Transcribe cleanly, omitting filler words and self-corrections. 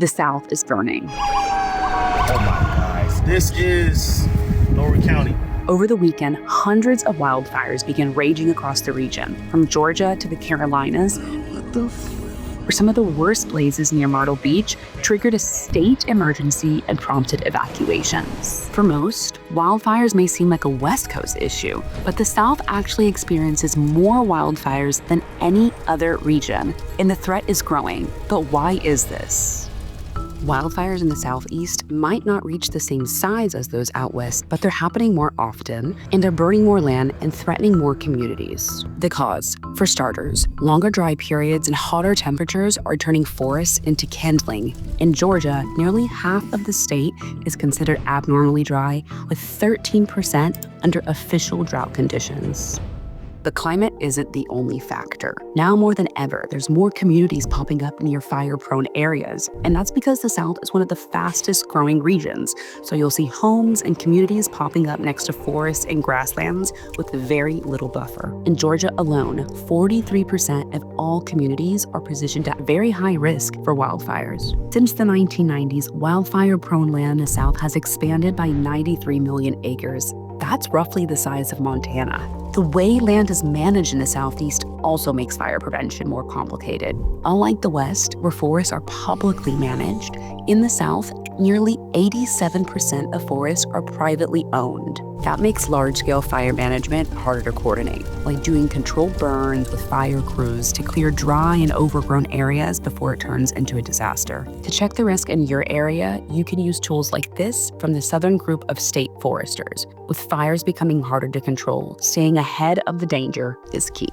The South is burning. Oh my gosh, this is Norwood County. Over the weekend, hundreds of wildfires began raging across the region, from Georgia to the Carolinas. Where some of the worst blazes near Myrtle Beach triggered a state emergency and prompted evacuations. For most, wildfires may seem like a West Coast issue, but the South actually experiences more wildfires than any other region, and the threat is growing. But why is this? Wildfires in the Southeast might not reach the same size as those out west, but they're happening more often and are burning more land and threatening more communities. The cause, for starters, longer dry periods and hotter temperatures are turning forests into kindling. In Georgia, nearly half of the state is considered abnormally dry, with 13% under official drought conditions. The climate isn't the only factor. Now more than ever, there's more communities popping up near fire-prone areas, and that's because the South is one of the fastest growing regions. So you'll see homes and communities popping up next to forests and grasslands with very little buffer. In Georgia alone, 43% of all communities are positioned at very high risk for wildfires. Since the 1990s, wildfire-prone land in the South has expanded by 93 million acres. That's roughly the size of Montana. The way land is managed in the Southeast also makes fire prevention more complicated. Unlike the West, where forests are publicly managed, in the South, nearly 87% of forests are privately owned. That makes large-scale fire management harder to coordinate, like doing controlled burns with fire crews to clear dry and overgrown areas before it turns into a disaster. To check the risk in your area, you can use tools like this from the Southern Group of State Foresters. With fires becoming harder to control, staying ahead of the danger is key.